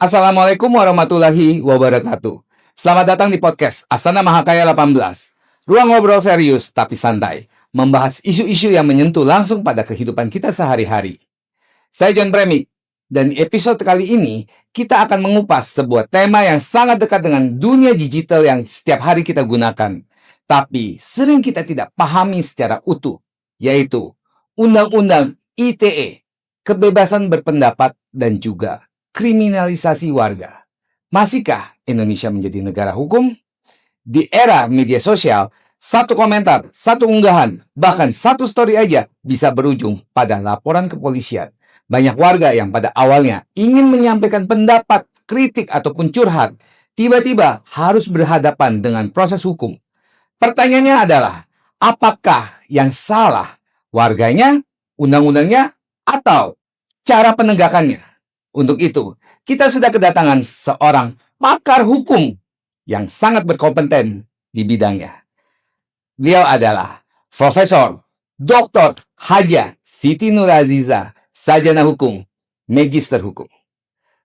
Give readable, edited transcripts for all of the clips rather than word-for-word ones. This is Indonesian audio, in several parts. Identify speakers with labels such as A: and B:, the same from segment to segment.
A: Assalamualaikum warahmatullahi wabarakatuh. Selamat datang di podcast Astana Mahakaya 18. Ruang ngobrol serius tapi santai, membahas isu-isu yang menyentuh langsung pada kehidupan kita sehari-hari. Saya John Premik, dan di episode kali ini kita akan mengupas sebuah tema yang sangat dekat dengan dunia digital yang setiap hari kita gunakan, tapi sering kita tidak pahami secara utuh, yaitu Undang-Undang ITE, kebebasan berpendapat dan juga kriminalisasi warga. Masihkah Indonesia menjadi negara hukum? Di era media sosial, satu komentar, satu unggahan, bahkan satu story aja bisa berujung pada laporan kepolisian. Banyak warga yang pada awalnya ingin menyampaikan pendapat, kritik, ataupun curhat, tiba-tiba harus berhadapan dengan proses hukum. Pertanyaannya adalah, apakah yang salah? Warganya, undang-undangnya, atau cara penegakannya? Untuk itu, kita sudah kedatangan seorang pakar hukum yang sangat berkompeten di bidangnya. Beliau adalah Profesor Dr. Haja Siti Nuraziza, sarjana hukum, magister hukum.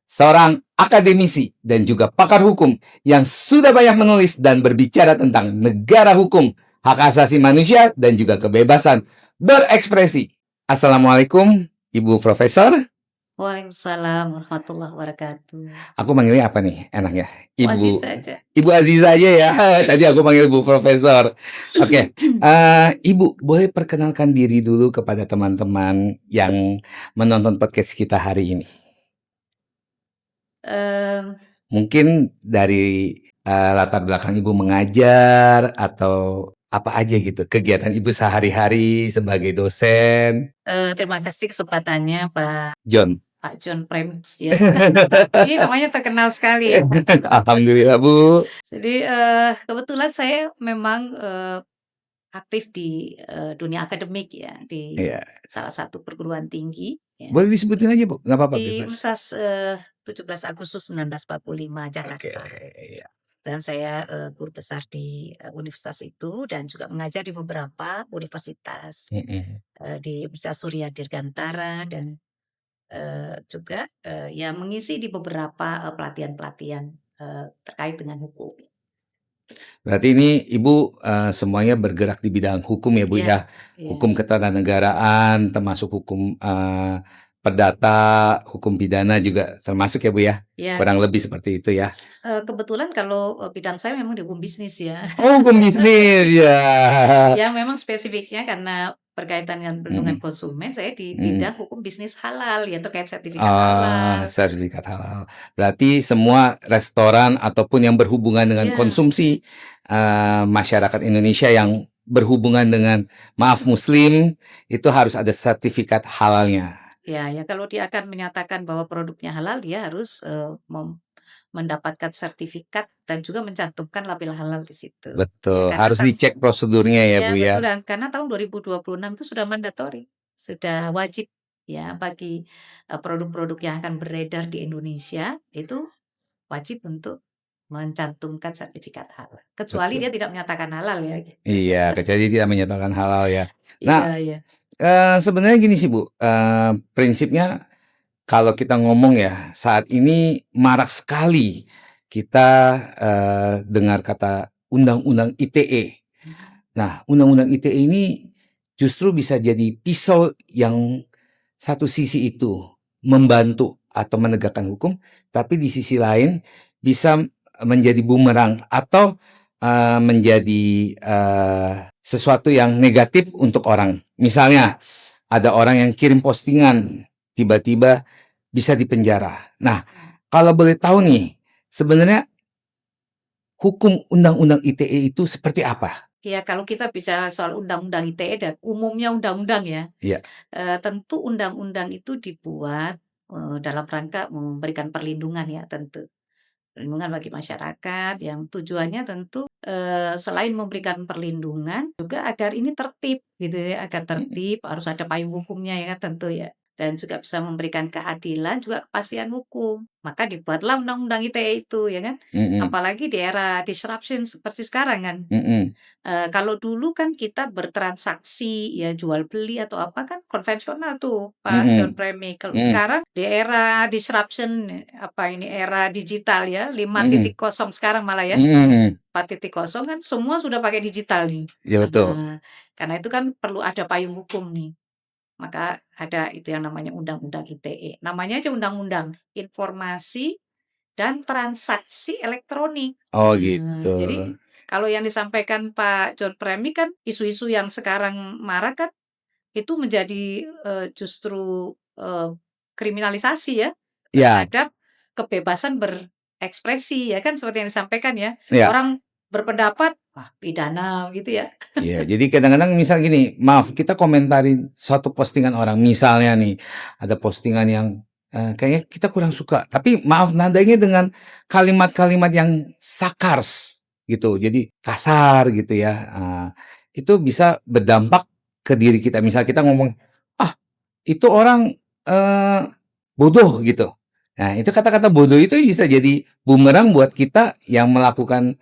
A: Seorang akademisi dan juga pakar hukum yang sudah banyak menulis dan berbicara tentang negara hukum, hak asasi manusia, dan juga kebebasan berekspresi. Assalamualaikum, Ibu Profesor.
B: Waalaikumsalam warahmatullahi wabarakatuh.
A: Aku manggilnya apa nih enaknya?
B: Aziz saja.
A: Ibu Aziza aja ya. Tadi aku panggil Ibu Profesor. Oke, Ibu boleh perkenalkan diri dulu kepada teman-teman yang menonton podcast kita hari ini. Mungkin dari latar belakang Ibu mengajar atau apa aja gitu, kegiatan Ibu sehari-hari sebagai dosen.
B: Terima kasih kesempatannya Pak
A: John.
B: John Premix ya. Ini namanya terkenal sekali ya.
A: Alhamdulillah Bu.
B: Jadi kebetulan saya memang aktif di dunia akademik ya, di
A: Iya.
B: salah satu perguruan tinggi ya,
A: Boleh disebutin aja Bu, nggak apa-apa
B: di
A: bebas.
B: Universitas 17 Agustus 1945
A: Oke,
B: Jakarta.
A: iya.
B: Dan saya guru besar di universitas itu dan juga mengajar di beberapa universitas. Di Universitas Surya Dirgantara dan juga ya mengisi di beberapa pelatihan-pelatihan terkait dengan hukum.
A: Berarti ini Ibu semuanya bergerak di bidang hukum ya Bu
B: Iya,
A: ya?
B: iya.
A: Hukum ketatanegaraan, termasuk hukum perdata, hukum pidana juga termasuk ya Bu ya?
B: Iya,
A: Kurang lebih seperti itu ya?
B: kebetulan kalau bidang saya memang di hukum bisnis ya.
A: Oh, hukum bisnis ya.
B: Ya memang spesifiknya karena berkaitan dengan perlindungan konsumen, saya di bidang hukum bisnis halal ya terkait sertifikat halal.
A: Sertifikat halal. Berarti semua restoran ataupun yang berhubungan dengan
B: Iya.
A: konsumsi masyarakat Indonesia yang berhubungan dengan Muslim itu harus ada sertifikat halalnya.
B: Ya, kalau dia akan menyatakan bahwa produknya halal, dia harus mendapatkan sertifikat dan juga mencantumkan label halal di situ. Ya,
A: Betul,
B: karena
A: harus dicek prosedurnya ya
B: ya
A: Bu ya.
B: betul, dan karena tahun 2026 itu sudah mandatory, sudah wajib ya bagi produk-produk yang akan beredar di Indonesia itu wajib untuk mencantumkan sertifikat halal. Kecuali
A: Betul.
B: dia tidak menyatakan halal ya.
A: Iya, kecuali tidak menyatakan halal ya.
B: Iya,
A: Nah,
B: iya.
A: sebenarnya gini sih Bu, prinsipnya kalau kita ngomong ya, saat ini marak sekali kita dengar kata Undang-Undang ITE. Nah, Undang-Undang ITE ini justru bisa jadi pisau yang satu sisi itu membantu atau menegakkan hukum, tapi di sisi lain bisa menjadi bumerang atau menjadi sesuatu yang negatif untuk orang. Misalnya, ada orang yang kirim postingan, tiba-tiba bisa dipenjara. Nah, kalau boleh tahu nih, sebenarnya hukum Undang-Undang ITE itu seperti apa?
B: Ya, kalau kita bicara soal undang-undang ITE dan umumnya undang-undang ya,
A: Iya.
B: tentu undang-undang itu dibuat dalam rangka memberikan perlindungan ya tentu. Perlindungan bagi masyarakat yang tujuannya tentu selain memberikan perlindungan juga agar ini tertib gitu ya, agar tertib harus ada payung hukumnya ya kan tentu ya. dan juga bisa memberikan keadilan, juga kepastian hukum. Maka dibuatlah Undang-Undang ITE itu, ya kan.
A: Mhm.
B: Apalagi di era disruption seperti sekarang kan.
A: Mhm.
B: Kalau dulu kan kita bertransaksi, ya jual beli atau apa kan konvensional tuh, Pak John
A: Mhm.
B: Premi. Kalau
A: Mhm.
B: sekarang di era disruption, apa ini, era digital ya,
A: Mhm.
B: 5.0 sekarang malah ya,
A: Mhm.
B: 4.0 kan semua sudah pakai digital nih.
A: Iya betul.
B: Karena itu kan perlu ada payung hukum nih. Maka ada itu yang namanya Undang-Undang ITE. Namanya aja Undang-Undang Informasi dan Transaksi Elektronik.
A: Oh gitu.
B: Jadi kalau yang disampaikan Pak John Premi kan isu-isu yang sekarang marak kan itu menjadi, justru, kriminalisasi ya
A: Iya,
B: terhadap kebebasan berekspresi ya kan seperti yang disampaikan ya.
A: iya.
B: Orang berpendapat, wah pidana gitu ya.
A: Iya, jadi kadang-kadang misal gini, maaf kita komentarin suatu postingan orang, misalnya nih, ada postingan yang, kayaknya kita kurang suka, tapi maaf nadanya dengan kalimat-kalimat yang sakars gitu, jadi kasar gitu ya, itu bisa berdampak ke diri kita. Misal kita ngomong, "Ah, itu orang, eee, bodoh," gitu. Nah, itu kata-kata bodoh itu bisa jadi bumerang buat kita yang melakukan,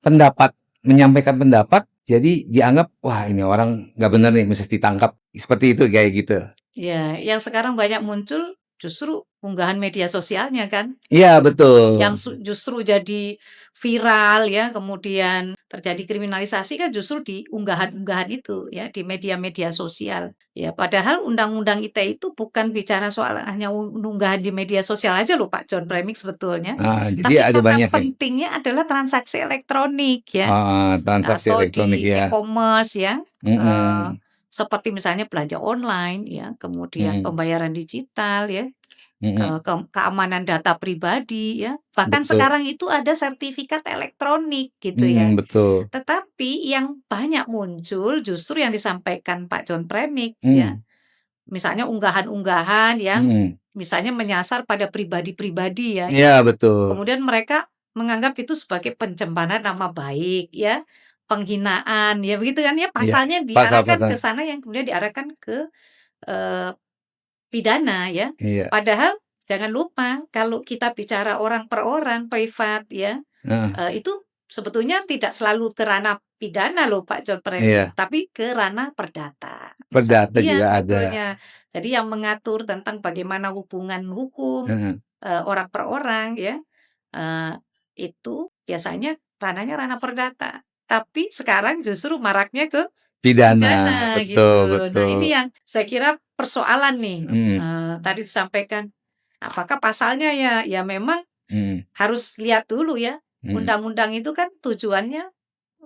A: pendapat menyampaikan pendapat, jadi dianggap, "Wah ini orang nggak bener nih, mesti ditangkap." Seperti itu, kayak gitu.
B: Ya, yang sekarang banyak muncul justru unggahan media sosialnya kan.
A: Iya, betul.
B: Yang justru jadi viral ya, kemudian terjadi kriminalisasi kan justru di unggahan-unggahan itu ya, di media-media sosial. Ya, padahal Undang-Undang ITE itu bukan bicara soal hanya unggahan di media sosial aja loh Pak John Premix sebetulnya.
A: Jadi
B: Tapi
A: ada
B: karena
A: banyak ya,
B: pentingnya adalah transaksi elektronik ya,
A: transaksi
B: atau
A: elektronik
B: di
A: ya.
B: e-commerce ya, eee,
A: Mhm.
B: seperti misalnya belanja online ya, kemudian
A: Mhm.
B: pembayaran digital ya.
A: Mhm.
B: Keamanan data pribadi ya, bahkan
A: Betul.
B: sekarang itu ada sertifikat elektronik gitu ya.
A: Mhm, betul.
B: Tetapi yang banyak muncul justru yang disampaikan Pak John Premix ya,
A: Mhm.
B: misalnya unggahan-unggahan yang
A: Mhm.
B: misalnya menyasar pada pribadi-pribadi ya,
A: Iya, betul.
B: kemudian mereka menganggap itu sebagai pencemaran nama baik ya, penghinaan ya begitu kan ya,
A: Iya,
B: pasalnya diarahkan
A: pasal-pasal.
B: ke sana yang kemudian diarahkan ke, eee pidana ya.
A: Iya.
B: Padahal jangan lupa kalau kita bicara orang per orang, privat ya,
A: Heeh.
B: itu sebetulnya tidak selalu ke ranah pidana loh Pak John Premik,
A: Iya,
B: tapi ke ranah perdata.
A: perdata
B: Iya
A: juga ada.
B: sebetulnya. Jadi yang mengatur tentang bagaimana hubungan hukum,
A: Heeh.
B: orang per orang ya, eee, itu biasanya ranahnya ranah perdata. Tapi sekarang justru maraknya ke
A: Pidana,
B: pidana
A: betul
B: gitu. Nah
A: betul.
B: ini yang saya kira persoalan nih,
A: Mhm.
B: tadi disampaikan, apakah pasalnya ya ya memang
A: Mhm.
B: harus lihat dulu ya,
A: Mhm.
B: undang-undang itu kan tujuannya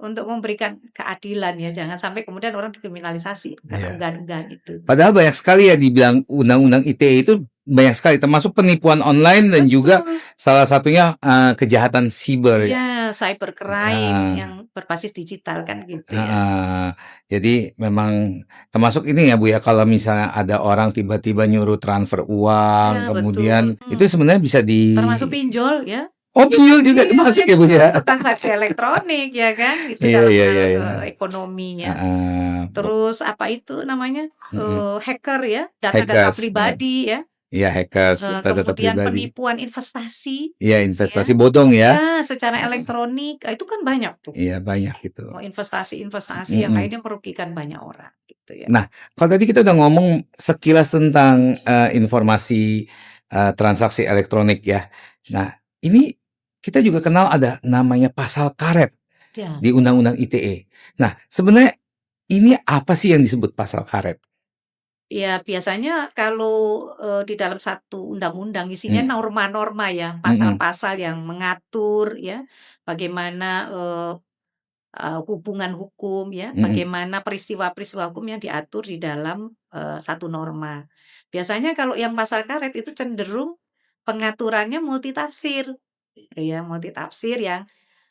B: untuk memberikan keadilan ya, jangan sampai kemudian orang dikriminalisasi karena
A: Iya.
B: unggahan-unggahan itu.
A: Padahal banyak sekali ya dibilang undang-undang ITE itu banyak sekali, termasuk penipuan online dan juga
B: Betul,
A: salah satunya, kejahatan siber ya.
B: iya cybercrime
A: Heeh.
B: yang berbasis digital kan gitu ya.
A: Heeh. Jadi memang termasuk ini ya, Bu, ya, kalau misalnya ada orang tiba-tiba nyuruh transfer
B: Iya
A: uang,
B: betul,
A: kemudian itu sebenarnya bisa
B: termasuk pinjol ya.
A: oh, pinjol juga
B: Iya,
A: termasuk
B: itu
A: ya, Bu,
B: kan
A: ya?
B: termasuk transaksi elektronik ya kan, itu
A: Iya
B: dalam
A: iya
B: hal,
A: iya iya.
B: ekonominya.
A: Heeh.
B: Terus apa itu namanya,
A: Mhm.
B: hacker ya, data-data
A: Hackers,
B: pribadi ya,
A: iya hackers, data-data
B: kemudian
A: pribadi.
B: penipuan investasi
A: Iya
B: ya,
A: investasi bodong ya.
B: ya secara elektronik, itu kan banyak tuh,
A: Iya banyak itu.
B: investasi-investasi yang
A: Mhm.
B: akhirnya merugikan banyak orang gitu ya.
A: Nah, kalau tadi kita udah ngomong sekilas tentang, informasi, transaksi elektronik ya. Nah, ini kita juga kenal ada namanya pasal karet
B: Ya,
A: di Undang-Undang ITE. Nah, sebenarnya ini apa sih yang disebut pasal karet?
B: ya biasanya kalau, di dalam satu undang-undang isinya
A: Mhm.
B: norma-norma ya,
A: Mhm.
B: pasal-pasal yang mengatur ya, bagaimana, hubungan hukum ya,
A: Mhm.
B: bagaimana peristiwa-peristiwa hukum yang diatur di dalam, satu norma. Biasanya kalau yang pasal karet itu cenderung pengaturannya multitafsir, gitu ya, multitafsir yang,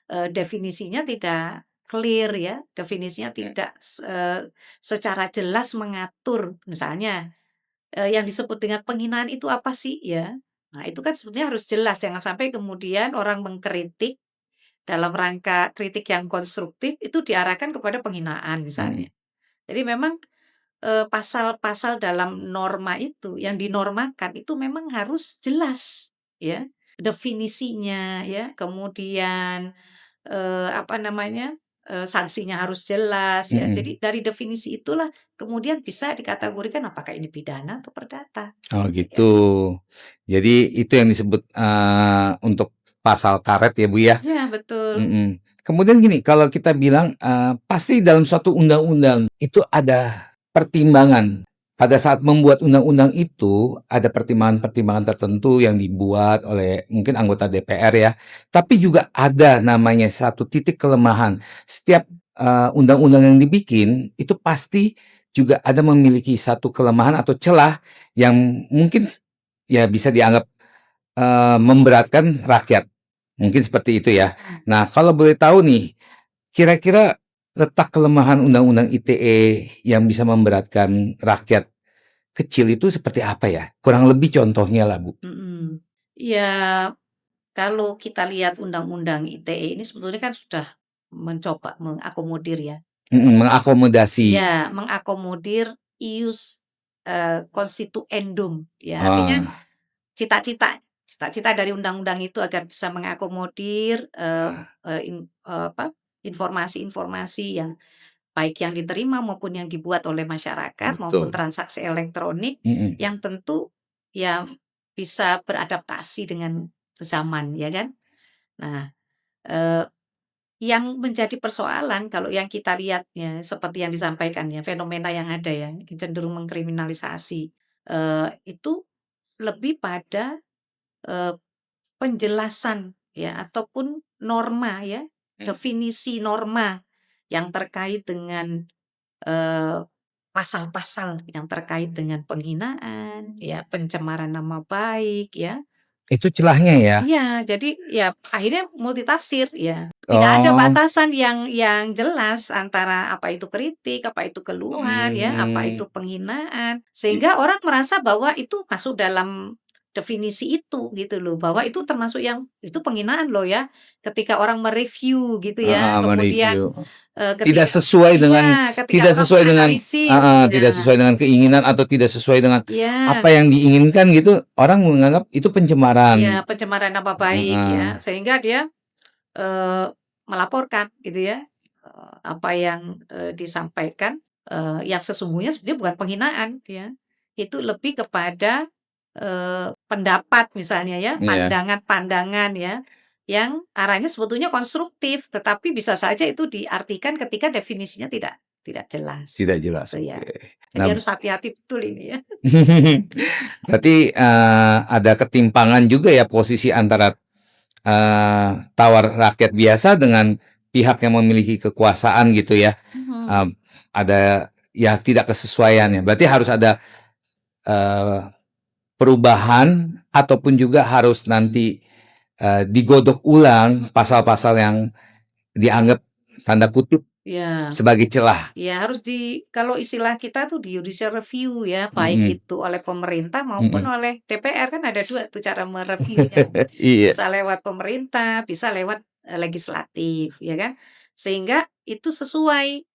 B: definisinya tidak clear ya, definisinya tidak secara jelas mengatur. Misalnya, yang disebut dengan penghinaan itu apa sih ya? Nah, itu kan sebetulnya harus jelas, jangan sampai kemudian orang mengkritik dalam rangka kritik yang konstruktif itu diarahkan kepada penghinaan
A: Mhm.
B: misalnya. Jadi memang, pasal-pasal dalam norma itu, yang dinormakan itu memang harus jelas, ya, definisinya ya, kemudian, apa namanya, sanksinya harus jelas ya.
A: Mhm.
B: Jadi dari definisi itulah kemudian bisa dikategorikan apakah ini pidana atau perdata,
A: Oh
B: gitu
A: gitu.
B: ya.
A: Jadi itu yang disebut, untuk pasal karet ya, Bu, ya?
B: Iya betul.
A: Mhm. Kemudian gini, kalau kita bilang, pasti dalam suatu undang-undang itu ada pertimbangan. Pada saat membuat undang-undang itu, ada pertimbangan-pertimbangan tertentu yang dibuat oleh mungkin anggota DPR ya, tapi juga ada namanya satu titik kelemahan. Setiap, undang-undang yang dibikin, itu pasti juga ada memiliki satu kelemahan atau celah yang mungkin ya bisa dianggap, memberatkan rakyat. Mungkin seperti itu ya.
B: Mhm.
A: Nah, kalau boleh tahu nih, kira-kira letak kelemahan Undang-Undang ITE yang bisa memberatkan rakyat kecil itu seperti apa ya? Kurang lebih contohnya lah, Bu.
B: Mhm. Ya, kalau kita lihat Undang-Undang ITE ini sebetulnya kan sudah mencoba mengakomodir ya.
A: Mhm, mengakomodasi.
B: Ya, mengakomodir ius, constituendum, ya artinya
A: Ah,
B: cita-cita dari undang-undang itu agar bisa mengakomodir, apa, informasi-informasi yang baik yang diterima maupun yang dibuat oleh masyarakat maupun
A: betul.
B: transaksi elektronik
A: Mhm.
B: yang tentu ya bisa beradaptasi dengan zaman, ya kan? Nah, eee yang menjadi persoalan kalau yang kita lihat ya, seperti yang disampaikan ya, fenomena yang ada ya, cenderung mengkriminalisasi, itu lebih pada, eee, penjelasan ya, ataupun norma ya,
A: Mmm.
B: definisi norma yang terkait dengan, eee, pasal-pasal yang terkait dengan penghinaan, ya, pencemaran nama baik ya.
A: Itu celahnya ya?
B: Iya, jadi ya akhirnya multitafsir ya. Tidak ada
A: Oh,
B: batasan yang jelas antara apa itu kritik, apa itu keluhan ya, apa itu
A: mmm,
B: penghinaan.
A: i
B: Sehingga orang merasa bahwa itu masuk dalam definisi itu gitu loh, bahwa itu termasuk yang itu penghinaan loh ya. Ketika orang mereview gitu ya,
A: heeh,
B: kemudian,
A: mereview. Tidak
B: ketika
A: sesuai dengan
B: iya, ketika orang menganalisis,
A: tidak
B: ya,
A: sesuai dengan keinginan atau tidak sesuai dengan apa
B: iya.
A: yang diinginkan gitu, orang menganggap itu
B: Iya,
A: pencemaran.
B: pencemaran nama baik
A: Heeh,
B: ya, sehingga dia, eee, melaporkan gitu ya, apa yang, disampaikan, yang sesungguhnya sebenarnya bukan penghinaan ya, itu lebih kepada, pendapat misalnya ya,
A: iya,
B: pandangan-pandangan ya, yang arahnya sebetulnya konstruktif, tetapi bisa saja itu diartikan ketika definisinya tidak jelas,
A: tidak jelas,
B: gitu ya.
A: oke.
B: Jadi
A: Nah,
B: harus hati-hati betul ini ya.
A: berarti, ada ketimpangan juga ya posisi antara, tawar rakyat biasa dengan pihak yang memiliki kekuasaan gitu ya,
B: Mhm,
A: mmm, ada ya tidak kesesuaiannya. Berarti harus ada, eee, perubahan ataupun juga harus nanti, digodok ulang pasal-pasal yang dianggap tanda kutip
B: iya.
A: sebagai celah.
B: Ya harus kalau istilah kita tuh di judicial review ya, baik
A: Mhm,
B: itu oleh pemerintah maupun
A: mhm.
B: oleh DPR, kan ada 2 tuh cara mereviewnya.
A: Iya,
B: Bisa lewat pemerintah, bisa lewat, legislatif, ya kan. Sehingga itu sesuai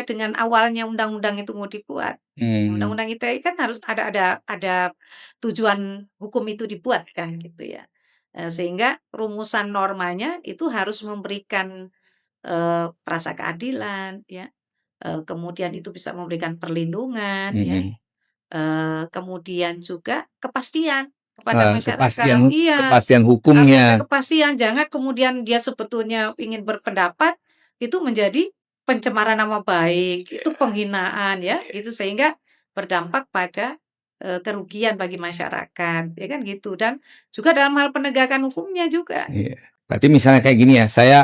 B: dengan awalnya undang-undang itu mau dibuat.
A: mmm,
B: Undang-undang ITE kan harus ada tujuan hukum itu dibuat kan gitu ya. Sehingga rumusan normanya itu harus memberikan, rasa keadilan ya. Kemudian itu bisa memberikan perlindungan ya,
A: mhm.
B: kemudian juga kepastian kepada masyarakat. Iya,
A: Kepastian
B: harus ada
A: hukumnya.
B: kepastian, jangan kemudian dia sebetulnya ingin berpendapat, itu menjadi pencemaran nama baik, itu penghinaan ya, gitu. Sehingga berdampak pada, kerugian bagi masyarakat, ya kan gitu. Dan juga dalam hal penegakan hukumnya juga.
A: Iya. Berarti misalnya kayak gini ya, saya,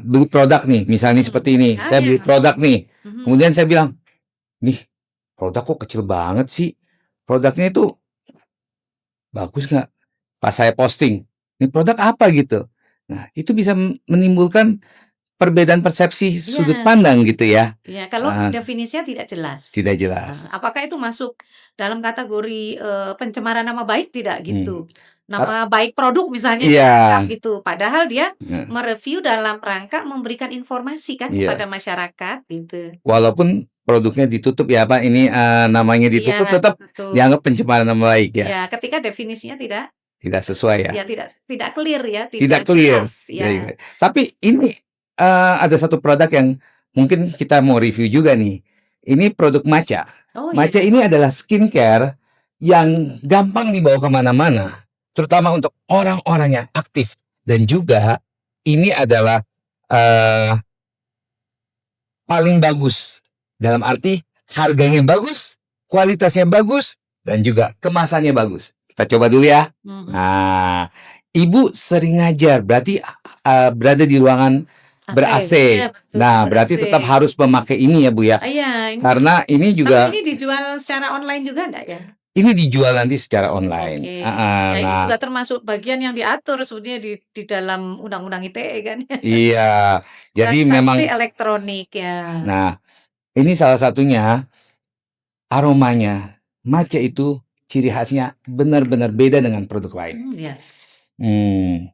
A: beli produk nih, misalnya
B: Mhm.
A: seperti ini,
B: Ah,
A: saya
B: ya.
A: beli produk nih,
B: Mhm.
A: kemudian saya bilang, "Nih, produk kok kecil banget sih? Produknya itu bagus nggak?" Pas saya posting, "Ini produk apa?" Gitu. Nah, itu bisa menimbulkan perbedaan persepsi sudut
B: Iya.
A: pandang gitu ya,
B: Iya, kalau
A: heeh,
B: definisinya tidak jelas.
A: tidak jelas.
B: Apakah itu masuk dalam kategori, pencemaran nama baik? Tidak,
A: Mmm,
B: gitu. Nama baik produk misalnya
A: iya,
B: dianggap gitu, padahal dia
A: heeh,
B: mereview dalam rangka memberikan informasi kan kepada
A: iya.
B: masyarakat, gitu.
A: Walaupun produknya ditutup ya, Pak, ini, namanya
B: Iya,
A: ditutup tetap
B: ditutup.
A: dianggap pencemaran nama baik ya?
B: Ya, ketika definisinya tidak
A: Tidak sesuai ya?
B: tidak clear ya,
A: Tidak
B: tidak
A: clear.
B: jelas
A: Ya,
B: ya.
A: ya. Tapi ini, ada satu produk yang mungkin kita mau review juga nih. Ini produk Matcha.
B: Oh iya,
A: Matcha ini adalah skincare yang gampang dibawa kemana-mana, terutama untuk orang-orang yang aktif. Dan juga ini adalah, eee, paling bagus, dalam arti harganya bagus, kualitasnya bagus, dan juga kemasannya bagus. Kita coba dulu ya.
B: mhm,
A: Nah, Ibu sering ngajar, berarti, berada di ruangan
B: AC,
A: ber-AC.
B: iya betul,
A: Nah, berarti
B: ber-AC.
A: tetap harus memakai ini ya, Bu, ya?
B: Iya, ini
A: Karena ini
B: tapi
A: juga
B: ini dijual secara online juga enggak ya?
A: ini dijual nanti secara
B: Oke.
A: online. Heeh,
B: Ya ini
A: nah
B: juga termasuk bagian yang diatur sebetulnya di dalam Undang-Undang ITE kan.
A: iya, jadi
B: Transaksi
A: memang
B: elektronik ya.
A: nah, ini salah satunya aromanya. Matcha itu ciri khasnya benar-benar beda dengan produk lain.
B: Ya.
A: Hmm.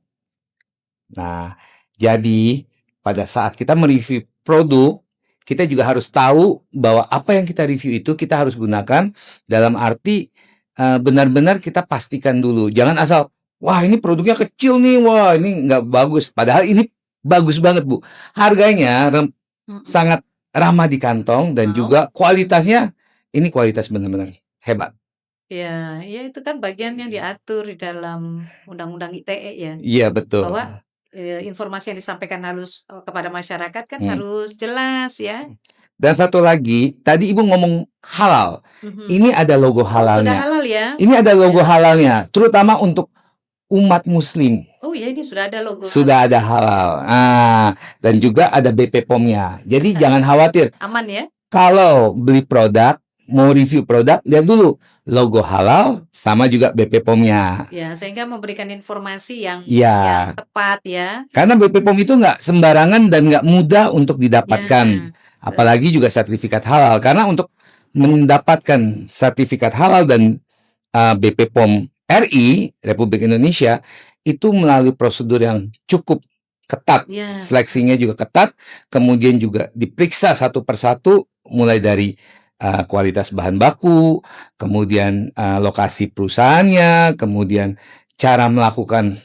A: Nah, jadi pada saat kita mereview produk, kita juga harus tahu bahwa apa yang kita review itu kita harus gunakan dalam arti, benar-benar kita pastikan dulu. Jangan asal, "Wah, ini produknya kecil nih, wah ini nggak bagus." Padahal ini bagus banget, Bu. Harganya
B: Mhm.
A: sangat ramah di kantong dan
B: Mau?
A: juga kualitasnya, ini kualitas benar-benar hebat.
B: Ya, ya itu kan bagian yang diatur di dalam Undang-Undang ITE ya,
A: Iya, betul.
B: bahwa, informasi yang disampaikan harus, kepada masyarakat kan
A: Mhm.
B: harus jelas ya.
A: Dan satu lagi, tadi Ibu ngomong halal.
B: Mhm.
A: Ini ada logo
B: Oh sudah
A: halalnya.
B: halal ya?
A: Ini ada logo
B: Ya.
A: halalnya, terutama untuk umat muslim.
B: Oh ya ini sudah ada logo halal.
A: Sudah ada halal. Dan juga ada BP POM-nya. Jadi jangan khawatir.
B: Aman ya?
A: Kalau beli produk, mau review produk, lihat dulu logo halal sama juga BP POM-nya.
B: Ya, sehingga memberikan informasi yang
A: Iya,
B: tepat ya.
A: karena BP POM itu nggak sembarangan dan nggak mudah untuk didapatkan.
B: Ya,
A: Apalagi juga sertifikat halal. Karena untuk mendapatkan sertifikat halal dan BP POM RI, Republik Indonesia, itu melalui prosedur yang cukup ketat.
B: ya.
A: Seleksinya juga ketat, kemudian juga diperiksa satu persatu, mulai dari kualitas bahan baku, kemudian lokasi perusahaannya, kemudian cara melakukan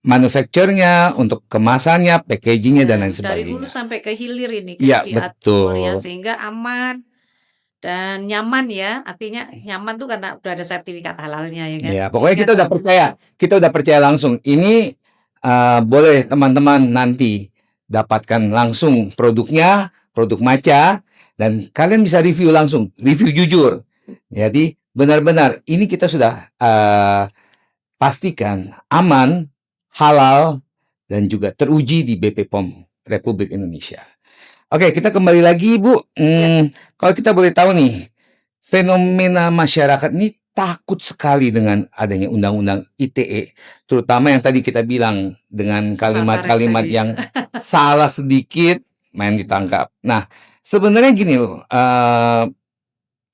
A: manufacture-nya, untuk kemasannya, packaging-nya, dan lain
B: Dari hulu
A: sebagainya.
B: sampai ke hilir ini kan
A: Iya,
B: diatur ya,
A: betul.
B: sehingga aman dan nyaman ya. Artinya nyaman tuh karena udah ada sertifikat halalnya ya kan.
A: Ya, pokoknya
B: Sehingga kalau
A: kita udah percaya langsung. Ini boleh teman-teman nanti dapatkan langsung produknya, produk Matcha, dan kalian bisa review langsung, review jujur. Jadi benar-benar ini kita sudah pastikan aman, halal, dan juga teruji di BP POM Republik Indonesia. Oke, kita kembali lagi, Bu.
B: ya,
A: Kalau kita boleh tahu nih, fenomena masyarakat ini takut sekali dengan adanya undang-undang ITE, terutama yang tadi kita bilang dengan
B: pasal karet
A: kalimat-kalimat
B: tadi.
A: yang salah sedikit main ditangkap. Nah, sebenarnya gini loh,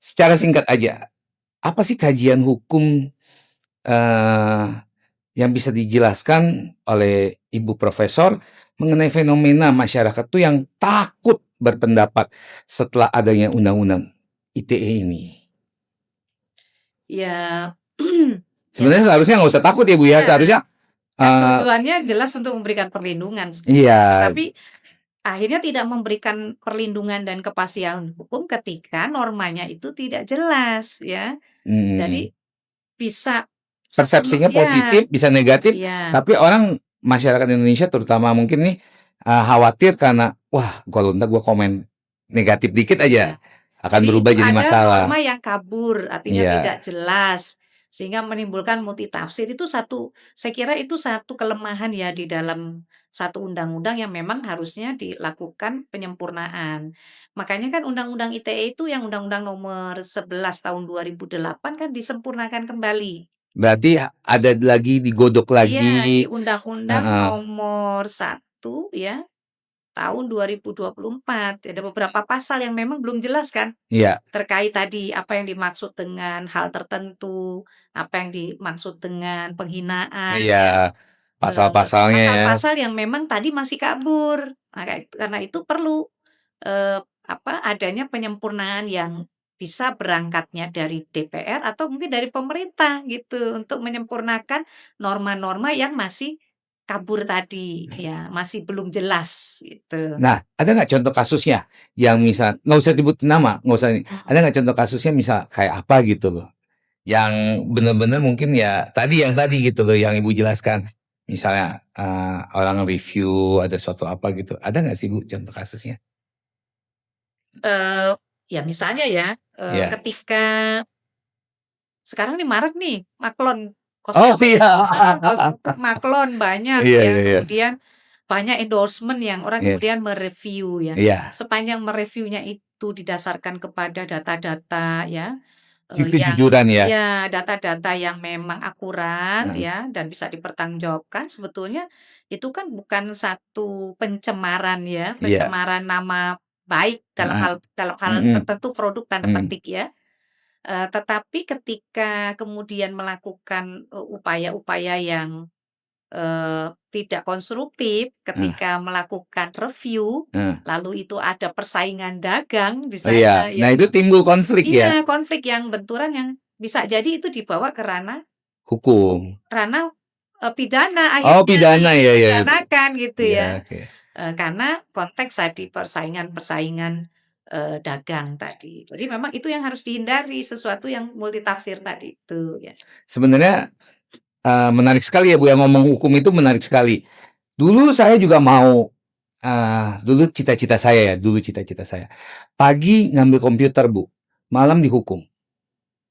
A: secara singkat aja, apa sih kajian hukum eh, yang bisa dijelaskan oleh Ibu Profesor mengenai fenomena masyarakat tuh yang takut berpendapat setelah adanya undang-undang ITE ini?
B: Ya, ya
A: Sebenarnya seharusnya nggak usah takut ya, Bu, ya.
B: iya,
A: Seharusnya
B: kan
A: eee,
B: tujuannya jelas untuk memberikan perlindungan sebetulnya.
A: iya,
B: Tetapi akhirnya tidak memberikan perlindungan dan kepastian hukum ketika normanya itu tidak jelas ya.
A: mhm,
B: Jadi bisa
A: persepsinya
B: ya,
A: positif, bisa negatif,
B: ya.
A: tapi orang masyarakat Indonesia terutama mungkin nih, khawatir karena, "Wah, kalau entar gua komen negatif dikit aja,
B: Ya,
A: akan
B: jadi itu
A: berubah jadi
B: ada norma
A: masalah."
B: yang kabur, artinya tidak
A: Iya,
B: jelas, sehingga menimbulkan multitafsir. Itu saya kira itu satu kelemahan ya di dalam satu undang-undang yang memang harusnya dilakukan penyempurnaan. Makanya kan Undang-Undang ITE itu yang Undang-Undang Nomor 11 Tahun 2008 kan disempurnakan kembali.
A: berarti ada lagi digodok
B: Iya, di
A: lagi
B: Undang-Undang
A: heeh,
B: Nomor 1 ya, Tahun 2024. Ada beberapa pasal yang memang belum jelas kan?
A: iya
B: Terkait tadi, apa yang dimaksud dengan hal tertentu, apa yang dimaksud dengan penghinaan
A: iya,
B: ya,
A: pasal-pasalnya ya,
B: pasal-pasal yang memang tadi masih kabur. Karena itu perlu, adanya penyempurnaan yang bisa berangkatnya dari DPR atau mungkin dari pemerintah gitu, untuk menyempurnakan norma-norma yang masih kabur tadi, ya masih belum jelas gitu.
A: Nah, ada nggak contoh kasusnya yang misal nggak usah disebutin nama, nggak usah ada nggak contoh kasusnya misal kayak apa gitu loh, yang benar-benar mungkin ya yang tadi gitu loh yang Ibu jelaskan. Misalnya, orang review ada suatu apa gitu, ada nggak sih Bu contoh kasusnya?
B: Ya misalnya ya,
A: Iya.
B: ketika sekarang nih marak nih maklon,
A: Oh iya.
B: kosmetik maklon banyak
A: Iya
B: ya,
A: iya iya.
B: kemudian banyak endorsement yang orang
A: Iya.
B: kemudian mereview ya.
A: Iya.
B: Sepanjang mereviewnya itu didasarkan kepada data-data ya, yang
A: Kejujuran ya?
B: ya data-data yang memang akurat
A: Heeh.
B: ya dan bisa dipertanggungjawabkan, sebetulnya itu kan bukan satu pencemaran ya,
A: Iya.
B: pencemaran nama baik
A: Heeh.
B: dalam hal
A: Mhm.
B: tertentu produk tanda
A: Mhm.
B: petik ya. Tetapi ketika kemudian melakukan, upaya-upaya yang, tidak konstruktif,
A: Heeh.
B: ketika melakukan review,
A: Heeh.
B: lalu itu ada persaingan dagang di
A: Oh iya.
B: sana
A: Nah
B: ya.
A: itu timbul konflik ya?
B: Iya, konflik yang benturan yang bisa jadi itu dibawa ke ranah
A: Hukum.
B: ranah, pidana
A: Oh
B: akhirnya,
A: pidana ya ya.
B: dipidanakan gitu
A: Iya
B: ya.
A: oke.
B: Karena konteks tadi persaingan-persaingan, dagang tadi. Jadi memang itu yang harus dihindari, sesuatu yang multitafsir tadi itu ya.
A: Sebenarnya, menarik sekali ya Bu ya, ngomong hukum itu menarik sekali. Dulu saya juga mau, dulu cita-cita saya. Pagi ngambil komputer Bu, malam dihukum.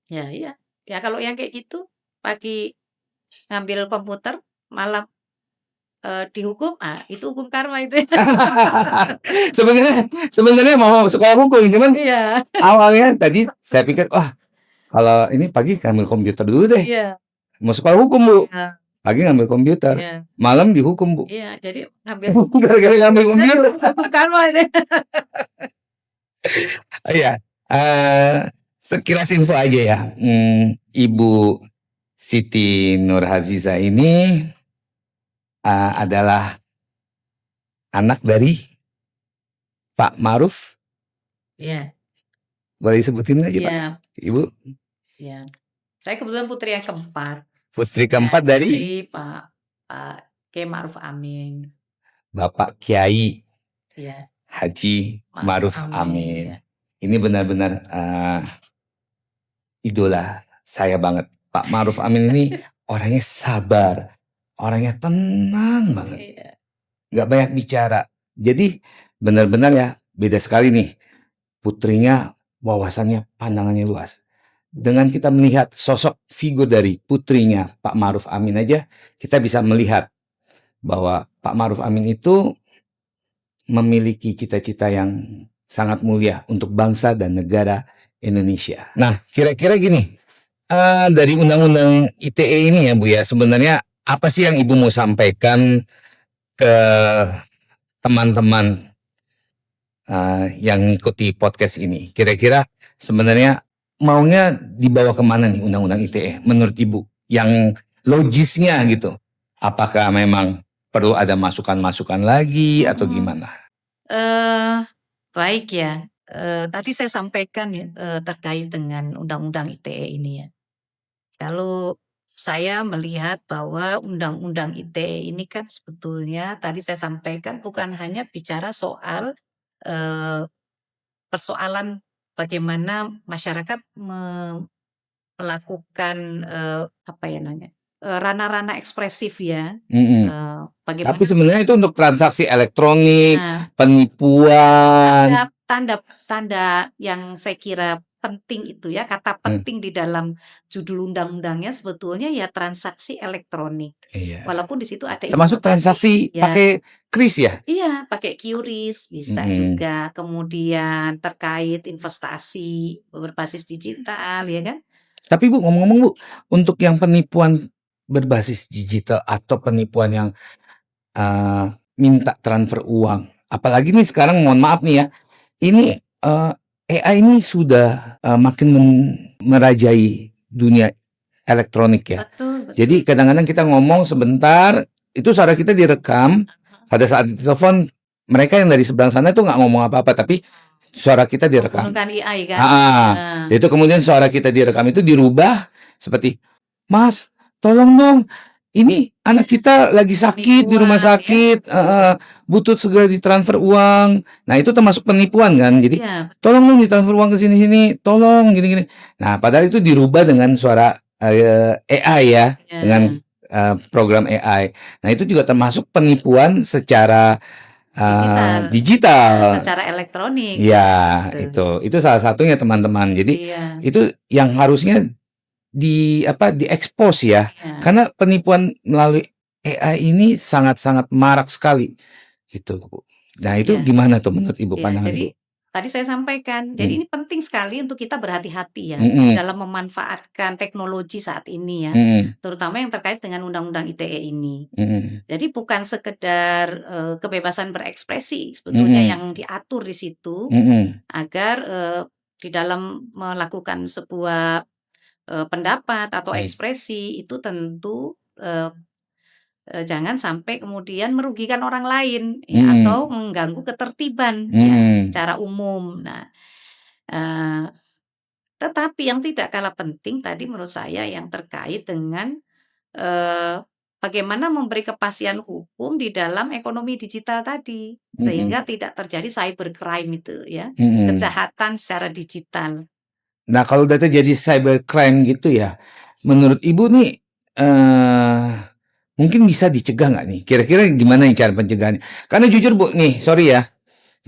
B: Ya iya. Ya kalau yang kayak gitu, pagi ngambil komputer, malam, dihukum, itu hukum karma itu.
A: Sebenarnya sebenarnya mau sekolah hukum, cuman
B: Iya,
A: awalnya tadi saya pikir, wah kalau ini pagi ngambil komputer dulu deh,
B: iya,
A: mau sekolah hukum Bu,
B: iya,
A: pagi ngambil komputer,
B: iya,
A: malam dihukum Bu.
B: iya, jadi ngambil
A: Gara-gara ngambil komputer.
B: hukum karma ini.
A: Iya, sekilas info aja ya, Ibu Siti Nurhaziza ini, adalah anak dari Pak Ma'ruf,
B: Iya,
A: boleh disebutin aja Pak?
B: iya,
A: Ibu,
B: iya. Saya kebetulan putri yang keempat,
A: putri
B: ya
A: keempat dari
B: dari Pak Pak Kiai Ma'ruf Amin.
A: Bapak Kiai
B: Iya,
A: Haji
B: Ma'ruf
A: Ma'ruf
B: Amin, ya.
A: Amin. Ini benar-benar, idola saya banget. Pak Ma'ruf Amin ini orangnya sabar, orangnya tenang banget,
B: Iya,
A: nggak banyak bicara. Jadi benar-benar ya beda sekali nih, putrinya wawasannya, pandangannya luas. Dengan kita melihat sosok figur dari putrinya Pak Ma'ruf Amin aja, kita bisa melihat bahwa Pak Ma'ruf Amin itu memiliki cita-cita yang sangat mulia untuk bangsa dan negara Indonesia. Nah, kira-kira gini, dari Undang-Undang ITE ini ya Bu ya, sebenarnya apa sih yang Ibu mau sampaikan ke teman-teman yang ngikuti podcast ini? Kira-kira sebenarnya maunya dibawa kemana nih Undang-Undang ITE menurut Ibu? Yang logisnya gitu. Apakah memang perlu ada masukan-masukan lagi atau gimana?
B: Baik ya, tadi saya sampaikan ya, terkait dengan Undang-Undang ITE ini ya. Kalau saya melihat bahwa Undang-Undang ITE ini kan sebetulnya tadi saya sampaikan bukan hanya bicara soal, eee, persoalan bagaimana masyarakat melakukan, apa ya namanya, ranah-ranah ekspresif ya,
A: Mhm. Tapi
B: bagaimana
A: sebenarnya itu untuk transaksi elektronik,
B: nah,
A: penipuan.
B: tanda tanda yang saya kira penting itu ya, kata
A: Mmm,
B: penting di dalam judul undang-undangnya sebetulnya ya transaksi elektronik.
A: iya.
B: Walaupun di situ ada
A: Termasuk
B: informasi
A: transaksi
B: ya
A: pakai kris ya?
B: iya, pakai QRIS bisa
A: Mhm.
B: juga, kemudian terkait investasi berbasis digital ya kan?
A: Tapi Bu, ngomong-ngomong Bu, untuk yang penipuan berbasis digital atau penipuan yang, minta transfer uang, apalagi nih sekarang mohon maaf nih ya, ini, AI ini sudah, makin merajai dunia elektronik ya.
B: Betul, betul.
A: Jadi kadang-kadang kita ngomong sebentar, itu suara kita direkam, pada saat ditelepon mereka yang dari seberang sana tuh nggak ngomong apa-apa, tapi suara kita direkam.
B: Menggunakan AI kan?
A: Itu kemudian suara kita direkam itu dirubah seperti, "Mas, tolong dong, ini anak kita lagi sakit di rumah
B: Penipuan,
A: sakit, butuh segera ditransfer uang." Nah, itu termasuk penipuan kan. Jadi,
B: Iya.
A: "Tolong dong ditransfer uang ke sini-sini, tolong gini-gini." Nah, padahal itu dirubah dengan suara AI ya, dengan program AI. Nah, itu juga termasuk penipuan secara digital.
B: Secara elektronik.
A: Ya, itu salah satunya teman-teman. Jadi itu yang harusnya diekspos ya. Karena penipuan melalui AI ini sangat-sangat marak sekali gitu, Bu. Nah, itu gimana tuh menurut Ibu pandangan Ibu?
B: Jadi tadi saya sampaikan, jadi ini penting sekali untuk kita berhati-hati ya dalam memanfaatkan teknologi saat ini ya, terutama yang terkait dengan Undang-Undang ITE ini. Jadi bukan sekedar kebebasan berekspresi sebetulnya yang diatur di situ agar di dalam melakukan sebuah pendapat atau ekspresi itu tentu jangan sampai kemudian merugikan orang lain ya, atau mengganggu ketertiban ya secara umum. Nah, tetapi yang tidak kalah penting tadi menurut saya yang terkait dengan bagaimana memberi kepastian hukum di dalam ekonomi digital tadi, sehingga tidak terjadi cybercrime itu ya, kejahatan secara digital.
A: Nah, kalau udah terjadi cybercrime gitu ya, menurut Ibu nih mungkin bisa dicegah nggak nih? Kira-kira gimana nih cara pencegahannya? Karena jujur Bu, nih sorry ya,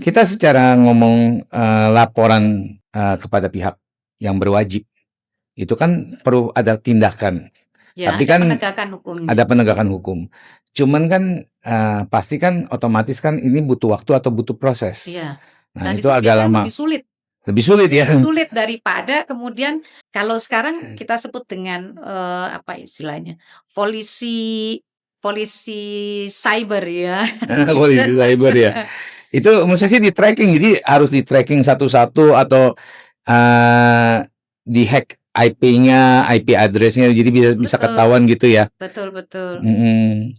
A: kita secara ngomong laporan kepada pihak yang berwajib, itu kan perlu ada tindakan.
B: Ya,
A: Tapi
B: ada
A: kan
B: penegakan hukumnya.
A: ada penegakan hukum. Cuman kan pasti kan otomatis kan ini butuh waktu atau butuh proses.
B: Iya.
A: Nah,
B: Dan
A: itu
B: itu
A: agak
B: biasanya
A: lama.
B: lebih sulit.
A: Lebih sulit ya.
B: Lebih sulit daripada kemudian kalau sekarang kita sebut dengan apa istilahnya? Polisi cyber ya.
A: Polisi cyber ya. Itu mestinya di-tracking, jadi harus di-tracking satu-satu atau di-hack IP-nya, IP address-nya jadi bisa ketahuan gitu ya.
B: Betul.
A: Mhm.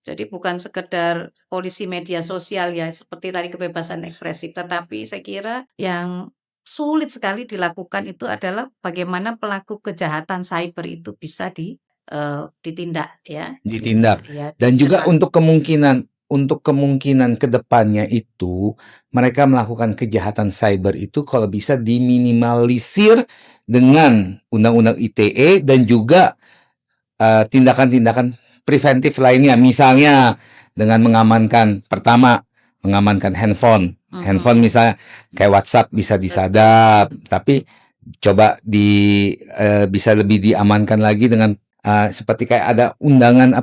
B: Jadi bukan sekedar polisi media sosial ya, seperti tadi kebebasan ekspresi, tetapi saya kira yang sulit sekali dilakukan itu adalah bagaimana pelaku kejahatan cyber itu bisa ditindak ya.
A: Ditindak.
B: Ya,
A: Dan juga
B: dijerat.
A: untuk kemungkinan ke depannya itu, mereka melakukan kejahatan cyber itu kalau bisa diminimalisir dengan Undang-Undang ITE dan juga tindakan-tindakan preventif lainnya. Misalnya dengan mengamankan handphone. Handphone misalnya kayak WhatsApp bisa disadap, tapi coba bisa lebih diamankan lagi dengan seperti kayak ada undangan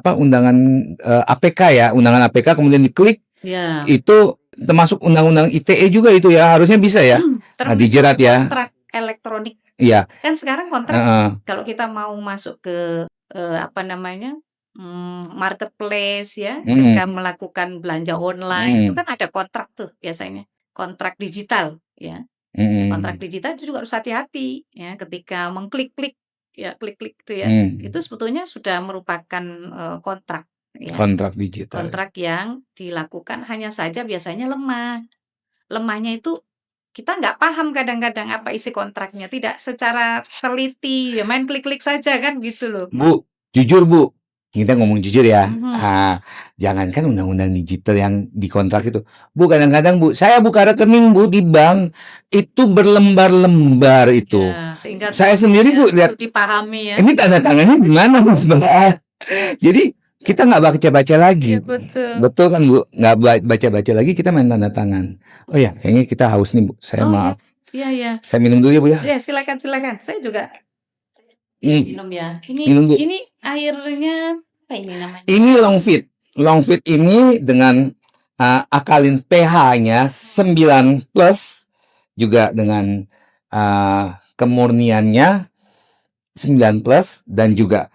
A: APK ya, undangan APK kemudian diklik, itu termasuk undang-undang ITE juga itu ya, harusnya bisa ya, dijerat ya.
B: Kontrak elektronik.
A: Iya.
B: Kan sekarang kontrak kalau kita mau masuk ke apa namanya marketplace ya, ketika melakukan belanja online itu kan ada kontrak tuh biasanya, kontrak digital ya. Kontrak digital itu juga harus hati-hati ya ketika mengklik-klik ya, klik-klik itu ya, itu sebetulnya sudah merupakan kontrak ya.
A: Kontrak digital.
B: Kontrak yang dilakukan hanya saja biasanya lemah. Lemahnya itu kita nggak paham kadang-kadang apa isi kontraknya, tidak secara teliti, ya main klik-klik saja kan gitu loh.
A: Bu, jujur Bu, kita ngomong jujur ya, jangankan undang-undang digital yang dikontrak itu, Bu, kadang-kadang Bu, saya buka rekening Bu di bank, itu berlembar-lembar itu.
B: Ya, sehingga
A: Saya sendiri Bu lihat,
B: dipahami ya.
A: ini tanda tangannya gimana Bu? Jadi kita nggak baca-baca lagi.
B: Iya, betul.
A: Betul kan Bu? Nggak baca-baca lagi, kita main tanda tangan. Oh ya, kayaknya kita haus nih Bu. Saya maaf.
B: Iya.
A: Saya minum dulu ya Bu ya.
B: Ya, silakan. Saya juga minum ya.
A: Minum, Bu.
B: Ini airnya apa ini namanya?
A: Ini Longfit. Longfit ini dengan akalin pH-nya 9+, juga dengan kemurniannya 9+, dan juga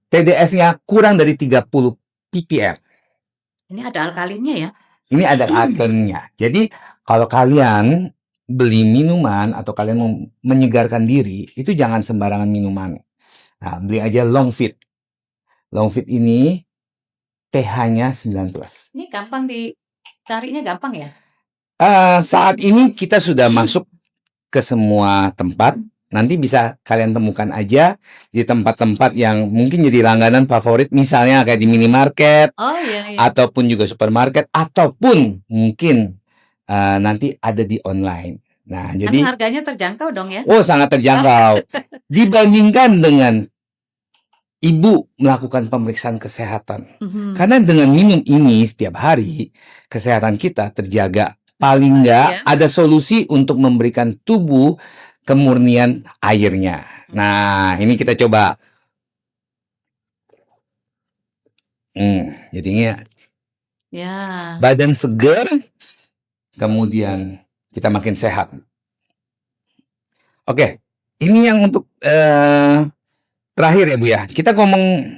A: TDS-nya kurang dari 30 ppm.
B: Ini ada alkalinnya ya?
A: Ini ada alkalinnya. Jadi kalau kalian beli minuman atau kalian mau menyegarkan diri, itu jangan sembarangan minuman. Nah, beli aja Longfit. Longfit ini pH-nya 9+.
B: Ini gampang dicarinya gampang ya?
A: Saat ini kita sudah masuk ke semua tempat. Nanti bisa kalian temukan aja di tempat-tempat yang mungkin jadi langganan favorit, misalnya kayak di minimarket,
B: Oh, iya iya.
A: ataupun juga supermarket, ataupun mungkin nanti ada di online. Nah, jadi
B: Harganya terjangkau dong ya?
A: sangat terjangkau. Dibandingkan dengan ibu melakukan pemeriksaan kesehatan.
B: Mhm.
A: Karena dengan minum ini setiap hari, kesehatan kita terjaga. Paling enggak
B: Iya.
A: ada solusi untuk memberikan tubuh kemurnian airnya. Nah, ini kita coba. Jadinya
B: Ya.
A: badan segar, kemudian kita makin sehat. Oke, ini yang untuk terakhir ya Bu ya. Kita ngomong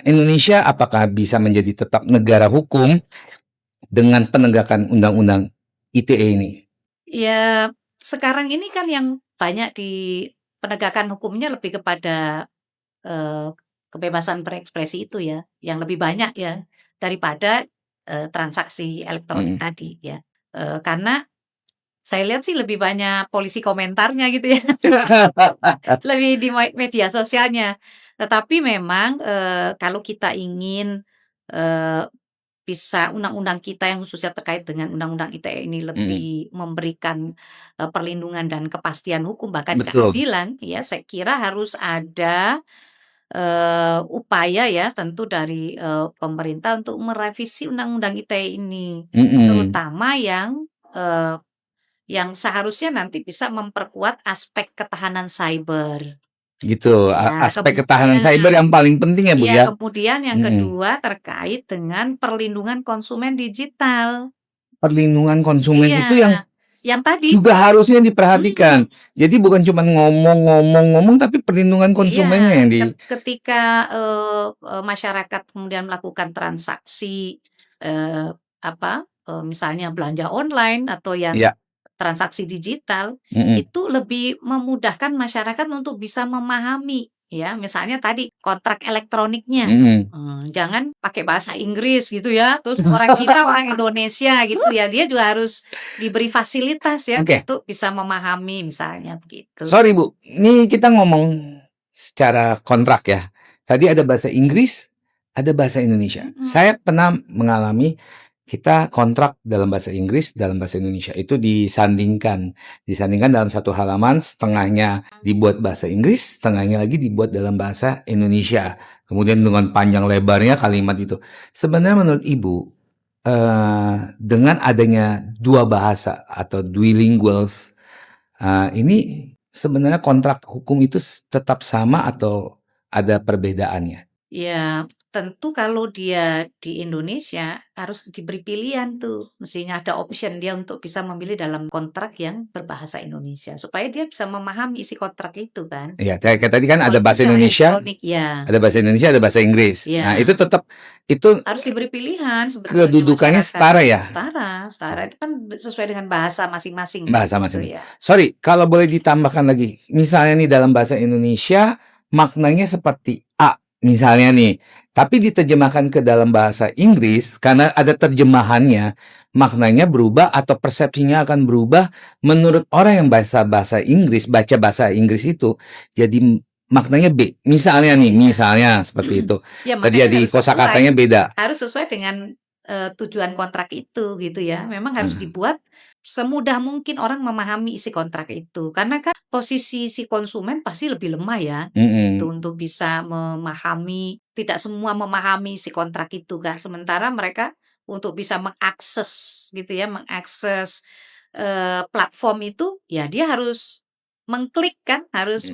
A: Indonesia apakah bisa menjadi tetap negara hukum dengan penegakan undang-undang ITE ini?
B: Ya, sekarang ini kan yang banyak di penegakan hukumnya lebih kepada kebebasan berekspresi itu ya, yang lebih banyak ya daripada transaksi elektronik tadi ya. Karena saya lihat sih lebih banyak polisi komentarnya gitu ya, lebih di media sosialnya. Tetapi memang kalau kita ingin bisa undang-undang kita yang khususnya terkait dengan undang-undang ITE ini lebih memberikan perlindungan dan kepastian hukum bahkan
A: Betul.
B: keadilan ya, saya kira harus ada upaya ya tentu dari pemerintah untuk merevisi undang-undang ITE ini. Terutama yang seharusnya nanti bisa memperkuat aspek ketahanan cyber.
A: Gitu,
B: Ya,
A: aspek ketahanan cyber yang paling penting ya Bu ya?
B: kemudian yang kedua terkait dengan perlindungan konsumen digital.
A: Perlindungan konsumen
B: Iya,
A: itu
B: yang tadi.
A: juga harusnya diperhatikan. Jadi bukan cuma ngomong, tapi perlindungan
B: Iya,
A: konsumennya yang
B: ketika masyarakat kemudian melakukan transaksi misalnya belanja online atau yang
A: ya.
B: transaksi digital, itu lebih memudahkan masyarakat untuk bisa memahami ya, misalnya tadi kontrak elektroniknya. Jangan pakai bahasa Inggris gitu ya, terus orang kita orang Indonesia gitu ya, dia juga harus diberi fasilitas ya
A: Oke.
B: untuk bisa memahami misalnya begitu.
A: Sorry Bu, ini kita ngomong secara kontrak ya. Tadi ada bahasa Inggris, ada bahasa Indonesia. Saya pernah mengalami kita kontrak dalam bahasa Inggris, dalam bahasa Indonesia itu disandingkan dalam satu halaman, setengahnya dibuat bahasa Inggris, setengahnya lagi dibuat dalam bahasa Indonesia. Kemudian dengan panjang lebarnya kalimat itu. Sebenarnya menurut Ibu, dengan adanya dua bahasa atau duolinguals, ini sebenarnya kontrak hukum itu tetap sama atau ada perbedaannya?
B: Ya, tentu kalau dia di Indonesia harus diberi pilihan tuh, mestinya ada option dia untuk bisa memilih dalam kontrak yang berbahasa Indonesia, supaya dia bisa memahami isi kontrak itu kan.
A: Iya, kayak tadi kan ada
B: Walaupun
A: bahasa
B: secara
A: Indonesia,
B: elektronik ya.
A: ada bahasa Inggris. Nah, itu
B: Ya,
A: tetap itu
B: harus diberi pilihan sebetulnya
A: kedudukannya
B: masyarakat.
A: setara ya?
B: Setara, itu kan sesuai dengan bahasa masing-masing kan
A: Bahasa
B: gitu
A: masing-masing.
B: ya.
A: Sorry, kalau boleh ditambahkan lagi, misalnya nih dalam bahasa Indonesia maknanya seperti A, misalnya nih, tapi diterjemahkan ke dalam bahasa Inggris karena ada terjemahannya, maknanya berubah atau persepsinya akan berubah menurut orang yang baca bahasa Inggris itu jadi maknanya B. Misalnya nih, misalnya seperti itu.
B: Ya,
A: Tadi
B: makanya
A: di
B: harus
A: kosakatanya beda.
B: harus sesuai dengan tujuan kontrak itu gitu ya. Memang harus dibuat semudah mungkin orang memahami isi kontrak itu. Karena kan posisi si konsumen pasti lebih lemah ya, itu untuk bisa memahami, tidak semua memahami isi kontrak itu kan. Sementara mereka untuk bisa mengakses gitu ya, mengakses platform itu, ya dia harus mengklik kan, harus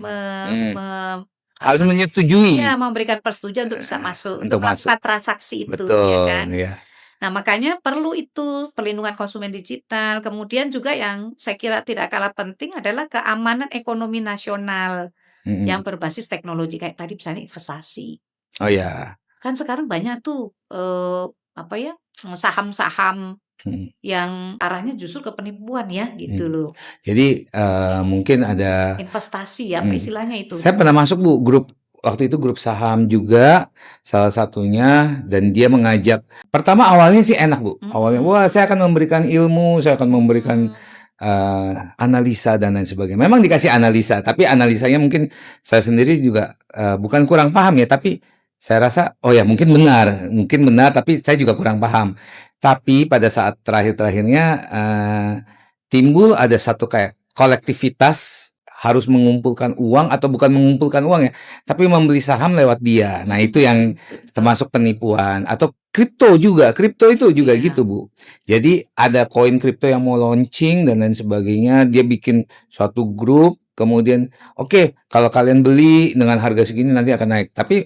A: Harus menyetujui.
B: iya, memberikan persetujuan untuk bisa masuk, untuk
A: Untuk masuk.
B: melakukan transaksi itu, ya
A: Betul,
B: kan.
A: ya.
B: Nah, makanya perlu itu perlindungan konsumen digital. Kemudian juga yang saya kira tidak kalah penting adalah keamanan ekonomi nasional yang berbasis teknologi kayak tadi misalnya investasi.
A: Oh ya.
B: Kan sekarang banyak tuh saham-saham yang arahnya justru ke penipuan ya, gitu loh.
A: Jadi mungkin ada
B: Investasi ya, apa istilahnya itu?
A: saya pernah masuk Bu grup waktu itu grup saham juga salah satunya, dan dia mengajak. Pertama awalnya sih enak Bu, awalnya wah saya akan memberikan ilmu, saya akan memberikan analisa dan lain sebagainya. Memang dikasih analisa, tapi analisanya mungkin saya sendiri juga bukan kurang paham ya, tapi saya rasa oh ya mungkin benar, tapi saya juga kurang paham. Tapi pada saat terakhir-terakhirnya timbul ada satu kayak kolektivitas harus mengumpulkan uang, atau bukan mengumpulkan uang ya, tapi membeli saham lewat dia. Nah, itu yang termasuk penipuan. Atau kripto itu juga gitu Bu. Jadi ada koin kripto yang mau launching dan lain sebagainya, dia bikin suatu grup, kemudian oke, kalau kalian beli dengan harga segini nanti akan naik. Tapi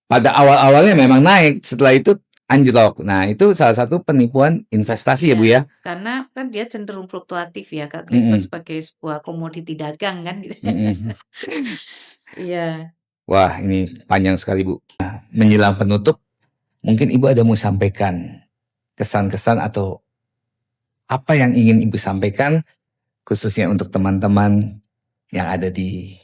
A: pada awal-awalnya memang naik, setelah itu anjlok. Nah, itu salah satu penipuan investasi ya Bu ya.
B: Karena kan dia cenderung fluktuatif ya, Kak, kripto sebagai sebuah komoditi dagang kan gitu. Iya.
A: Wah, ini panjang sekali Bu. Nah, menjelang penutup, mungkin Ibu ada mau sampaikan kesan-kesan atau apa yang ingin Ibu sampaikan khususnya untuk teman-teman yang ada di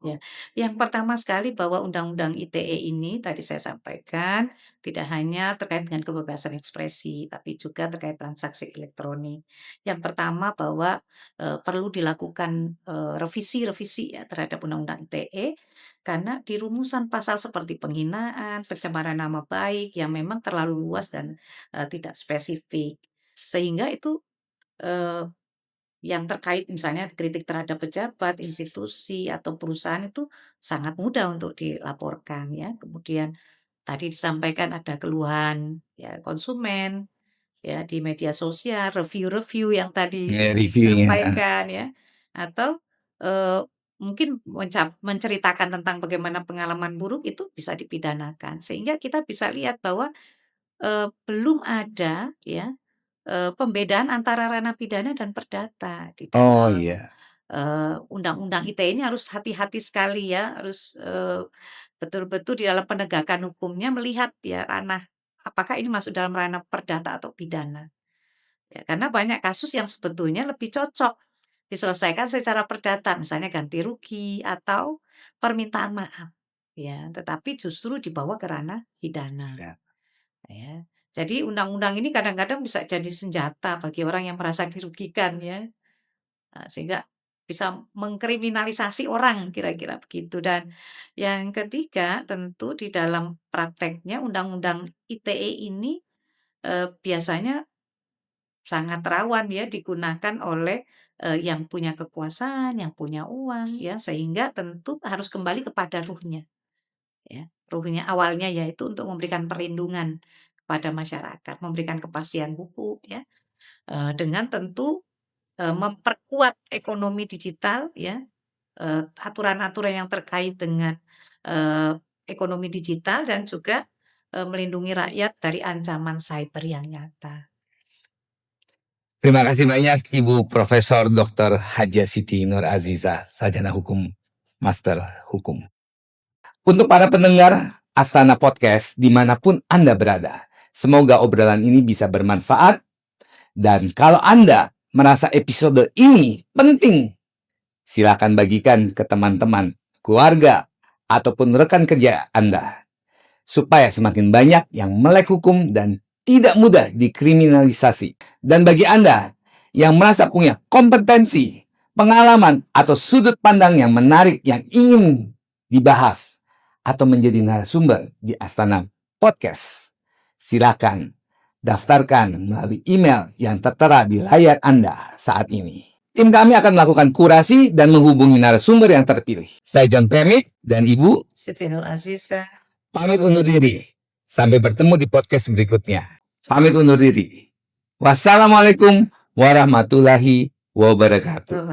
B: Ya, yang pertama sekali bahwa Undang-Undang ITE ini tadi saya sampaikan tidak hanya terkait dengan kebebasan ekspresi, tapi juga terkait transaksi elektronik. Yang pertama bahwa perlu dilakukan revisi-revisi ya terhadap Undang-Undang ITE karena di rumusan pasal seperti penghinaan, pencemaran nama baik yang memang terlalu luas dan tidak spesifik, sehingga itu eh, yang terkait misalnya kritik terhadap pejabat, institusi, atau perusahaan itu sangat mudah untuk dilaporkan ya. Kemudian tadi disampaikan ada keluhan ya konsumen ya di media sosial, review-review yang tadi
A: reviewnya.
B: disampaikan ya, atau mungkin menceritakan tentang bagaimana pengalaman buruk itu bisa dipidanakan. Sehingga kita bisa lihat bahwa belum ada ya pembedaan antara ranah pidana dan perdata di
A: Oh
B: dalam,
A: iya.
B: Undang-Undang ITE ini harus hati-hati sekali ya, harus, betul-betul di dalam penegakan hukumnya melihat ya ranah, apakah ini masuk dalam ranah perdata atau pidana. Ya, karena banyak kasus yang sebetulnya lebih cocok diselesaikan secara perdata, misalnya ganti rugi atau permintaan maaf, ya, tetapi justru dibawa ke ranah pidana.
A: Ya.
B: Ya. Jadi undang-undang ini kadang-kadang bisa jadi senjata bagi orang yang merasa dirugikan ya, sehingga bisa mengkriminalisasi orang kira-kira begitu. Dan yang ketiga tentu di dalam prakteknya undang-undang ITE ini, biasanya sangat rawan ya digunakan oleh, yang punya kekuasaan, yang punya uang ya, sehingga tentu harus kembali kepada ruhnya ya. Ruhnya awalnya yaitu untuk memberikan perlindungan kepada masyarakat, memberikan kepastian hukum ya, dengan tentu, memperkuat ekonomi digital ya, aturan-aturan yang terkait dengan, ekonomi digital dan juga, melindungi rakyat dari ancaman cyber yang nyata.
A: Terima kasih banyak Ibu Profesor Dr. Haja Siti Nur Aziza, sarjana hukum, master hukum. Untuk para pendengar Astana Podcast dimanapun Anda berada, semoga obrolan ini bisa bermanfaat. Dan kalau Anda merasa episode ini penting, silakan bagikan ke teman-teman, keluarga, ataupun rekan kerja Anda, supaya semakin banyak yang melek hukum dan tidak mudah dikriminalisasi. Dan bagi Anda yang merasa punya kompetensi, pengalaman, atau sudut pandang yang menarik yang ingin dibahas atau menjadi narasumber di Astana Podcast, silakan daftarkan melalui email yang tertera di layar Anda saat ini. Tim kami akan melakukan kurasi dan menghubungi narasumber yang terpilih. Saya John Pemik dan Ibu
B: Siti Nur Aziza.
A: pamit undur diri. Sampai bertemu di podcast berikutnya. Pamit undur diri. Wassalamualaikum warahmatullahi wabarakatuh.